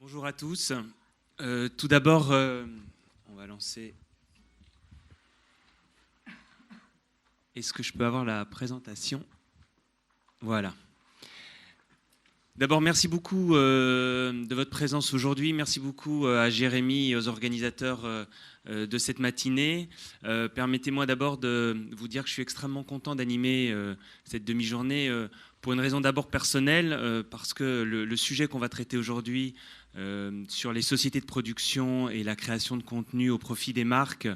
Bonjour à tous. Tout d'abord, on va lancer. Est-ce que je peux avoir la présentation? Voilà. D'abord, merci beaucoup de votre présence aujourd'hui. Merci beaucoup à Jérémy et aux organisateurs de cette matinée. Permettez-moi d'abord de vous dire que je suis extrêmement content d'animer cette demi-journée pour une raison d'abord personnelle, parce que le sujet qu'on va traiter aujourd'hui sur les sociétés de production et la création de contenu au profit des marques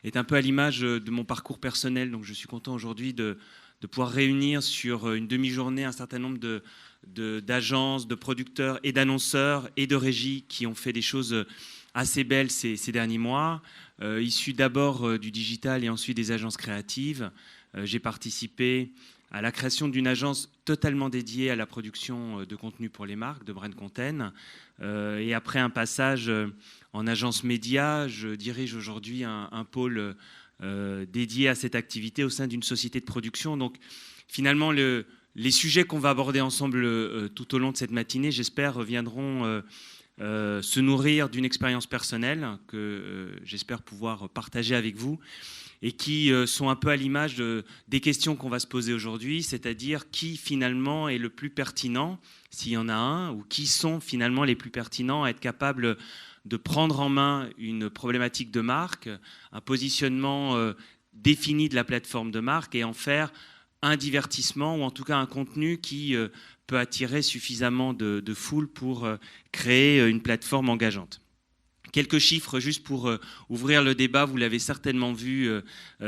est un peu à l'image de mon parcours personnel. Donc je suis content aujourd'hui de pouvoir réunir sur une demi-journée un certain nombre d'agences, de producteurs et d'annonceurs et de régies qui ont fait des choses assez belles ces derniers mois, issus d'abord du digital et ensuite des agences créatives. J'ai participé à la création d'une agence totalement dédiée à la production de contenu pour les marques, de brand content. Et après un passage en agence média, je dirige aujourd'hui un pôle dédié à cette activité au sein d'une société de production. Donc finalement, les sujets qu'on va aborder ensemble tout au long de cette matinée, j'espère, viendront se nourrir d'une expérience personnelle que j'espère pouvoir partager avec vous et qui sont un peu à l'image des questions qu'on va se poser aujourd'hui, c'est-à-dire qui finalement est le plus pertinent, s'il y en a un, ou qui sont finalement les plus pertinents à être capables de prendre en main une problématique de marque, un positionnement défini de la plateforme de marque et en faire un divertissement ou en tout cas un contenu qui peut attirer suffisamment de foule pour créer une plateforme engageante. Quelques chiffres juste pour ouvrir le débat, vous l'avez certainement vu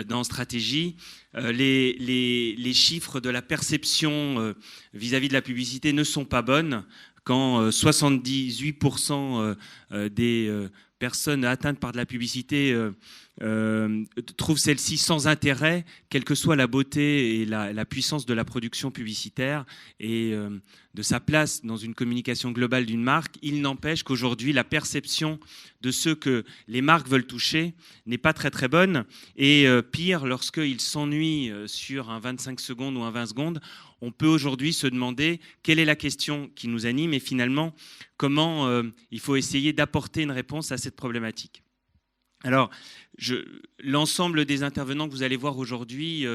dans Stratégie. Les chiffres de la perception vis-à-vis de la publicité ne sont pas bonnes quand 78% des personnes atteintes par de la publicité trouvent celle-ci sans intérêt, quelle que soit la beauté et la puissance de la production publicitaire et de sa place dans une communication globale d'une marque. Il n'empêche qu'aujourd'hui, la perception de ceux que les marques veulent toucher n'est pas très très bonne. Et pire, lorsqu'ils s'ennuient sur un 25 secondes ou un 20 secondes, on peut aujourd'hui se demander quelle est la question qui nous anime et finalement comment il faut essayer d'apporter une réponse à cette problématique. Alors, l'ensemble des intervenants que vous allez voir aujourd'hui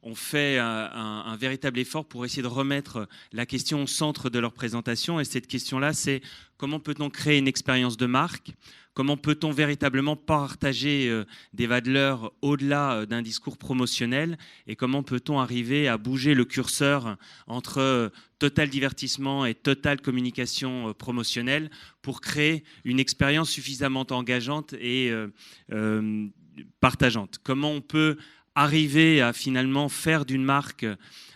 ont fait un véritable effort pour essayer de remettre la question au centre de leur présentation. Et cette question-là, c'est comment peut-on créer une expérience de marque ? Comment peut-on véritablement partager des valeurs au-delà d'un discours promotionnel? Et comment peut-on arriver à bouger le curseur entre total divertissement et totale communication promotionnelle pour créer une expérience suffisamment engageante et partageante? Comment on peut arriver à finalement faire d'une marque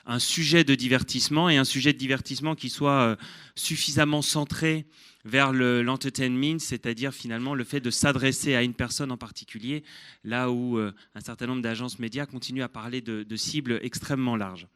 un sujet de divertissement et un sujet de divertissement qui soit suffisamment centré vers l'entertainment, c'est-à-dire finalement le fait de s'adresser à une personne en particulier, là où un certain nombre d'agences médias continuent à parler de cibles extrêmement larges.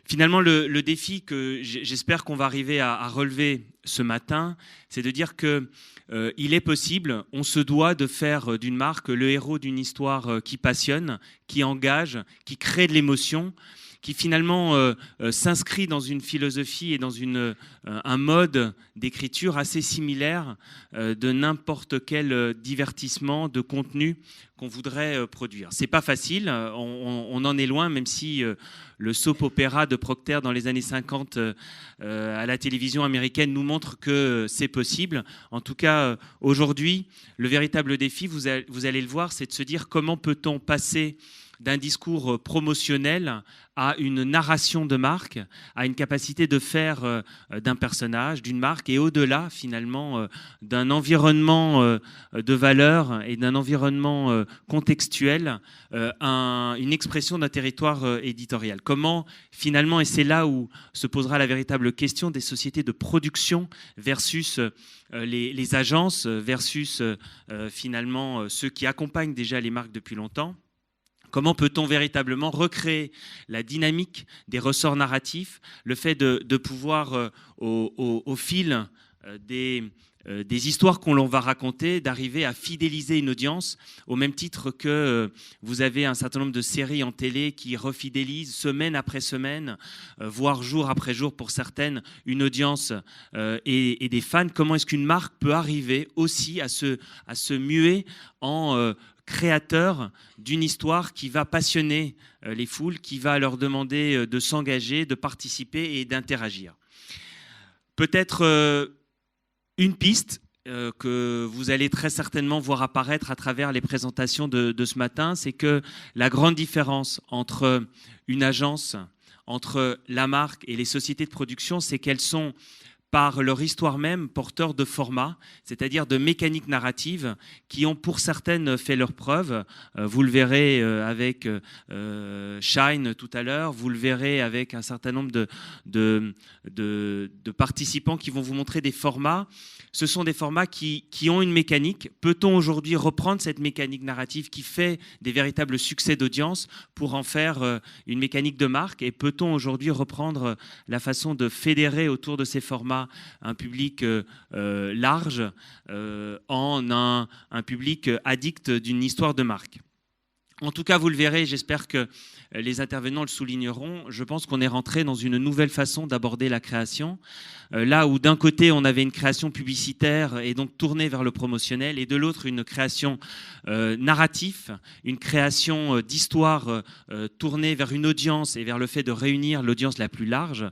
Finalement, le défi que j'espère qu'on va arriver à relever ce matin, c'est de dire qu'il est possible, on se doit de faire d'une marque le héros d'une histoire qui passionne, qui engage, qui crée de l'émotion, qui finalement s'inscrit dans une philosophie et dans un mode d'écriture assez similaire de n'importe quel divertissement, de contenu qu'on voudrait produire. C'est pas facile, on en est loin, même si le soap opéra de Procter dans les années 50 à la télévision américaine nous montre que c'est possible. En tout cas, aujourd'hui, le véritable défi, vous allez le voir, c'est de se dire comment peut-on passer d'un discours promotionnel à une narration de marque, à une capacité de faire d'un personnage, d'une marque et au-delà finalement d'un environnement de valeurs et d'un environnement contextuel, une expression d'un territoire éditorial. Comment finalement, et c'est là où se posera la véritable question des sociétés de production versus les agences, versus finalement ceux qui accompagnent déjà les marques depuis longtemps. Comment peut-on véritablement recréer la dynamique des ressorts narratifs, le fait de pouvoir, au fil des des histoires qu'on l'on va raconter, d'arriver à fidéliser une audience, au même titre que vous avez un certain nombre de séries en télé qui refidélisent semaine après semaine, voire jour après jour pour certaines, une audience et des fans. Comment est-ce qu'une marque peut arriver aussi à se muer en créateur d'une histoire qui va passionner les foules, qui va leur demander de s'engager, de participer et d'interagir. Peut-être une piste que vous allez très certainement voir apparaître à travers les présentations de ce matin, c'est que la grande différence entre une agence, entre la marque et les sociétés de production, c'est qu'elles sont par leur histoire même porteurs de formats, c'est-à-dire de mécaniques narratives qui ont pour certaines fait leurs preuves. Vous le verrez avec Shine tout à l'heure, vous le verrez avec un certain nombre de participants qui vont vous montrer des formats. Ce sont des formats qui ont une mécanique. Peut-on aujourd'hui reprendre cette mécanique narrative qui fait des véritables succès d'audience pour en faire une mécanique de marque? Et peut-on aujourd'hui reprendre la façon de fédérer autour de ces formats un public large en un public addict d'une histoire de marque? En tout cas, vous le verrez, j'espère que les intervenants le souligneront, je pense qu'on est rentré dans une nouvelle façon d'aborder la création. Là où d'un côté, on avait une création publicitaire et donc tournée vers le promotionnel, et de l'autre, une création narrative, une création d'histoire tournée vers une audience et vers le fait de réunir l'audience la plus large.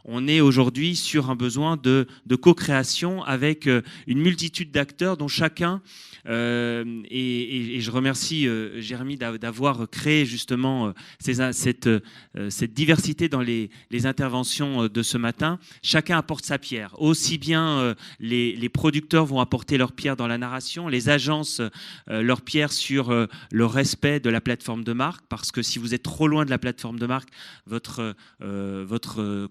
On est aujourd'hui sur un besoin de co-création avec une multitude d'acteurs dont chacun, et je remercie Jérémy d'avoir créé justement cette diversité dans les interventions de ce matin. Chacun apporte sa pierre. Aussi bien les producteurs vont apporter leur pierre dans la narration, les agences leur pierre sur le respect de la plateforme de marque, parce que si vous êtes trop loin de la plateforme de marque, votre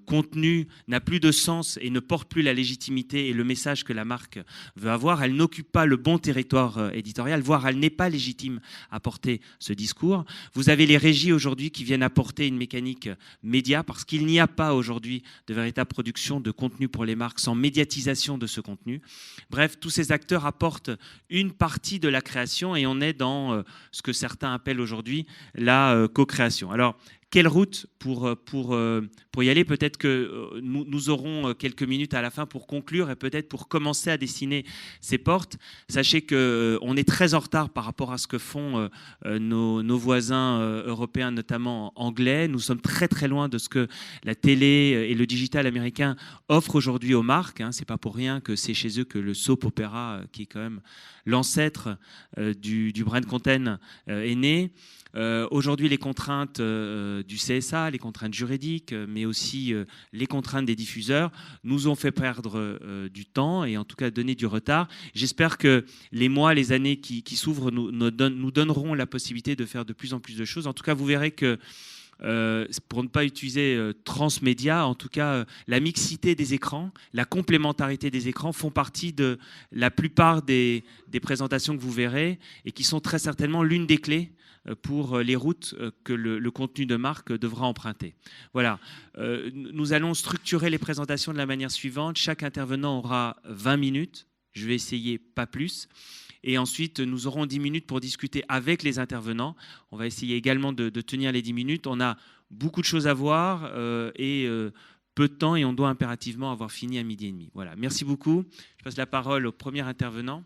contenu n'a plus de sens et ne porte plus la légitimité et le message que la marque veut avoir. Elle n'occupe pas le bon territoire éditorial, voire elle n'est pas légitime à porter ce discours. Vous avez les régies aujourd'hui qui viennent apporter une mécanique média, parce qu'il n'y a pas aujourd'hui de véritable production de contenu pour les marques sans médiatisation de ce contenu. Bref, tous ces acteurs apportent une partie de la création et on est dans ce que certains appellent aujourd'hui la co-création. Alors, quelle route pour y aller? Peut-être que nous aurons quelques minutes à la fin pour conclure et peut-être pour commencer à dessiner ces portes. Sachez qu'on est très en retard par rapport à ce que font nos voisins européens, notamment anglais. Nous sommes très très loin de ce que la télé et le digital américain offrent aujourd'hui aux marques. Ce n'est pas pour rien que c'est chez eux que le soap opéra, qui est quand même l'ancêtre du brand content, est né. Aujourd'hui, les contraintes du CSA, les contraintes juridiques, mais aussi les contraintes des diffuseurs nous ont fait perdre du temps et en tout cas donner du retard. J'espère que les mois, les années qui s'ouvrent nous donneront la possibilité de faire de plus en plus de choses. En tout cas, vous verrez que pour ne pas utiliser transmédia, en tout cas la mixité des écrans, la complémentarité des écrans font partie de la plupart des présentations que vous verrez et qui sont très certainement l'une des clés pour les routes que le contenu de marque devra emprunter. Voilà. Nous allons structurer les présentations de la manière suivante. Chaque intervenant aura 20 minutes. Je vais essayer pas plus. Et ensuite, nous aurons 10 minutes pour discuter avec les intervenants. On va essayer également de tenir les 10 minutes. On a beaucoup de choses à voir et peu de temps et on doit impérativement avoir fini à 12h30. Voilà. Merci beaucoup. Je passe la parole au premier intervenant.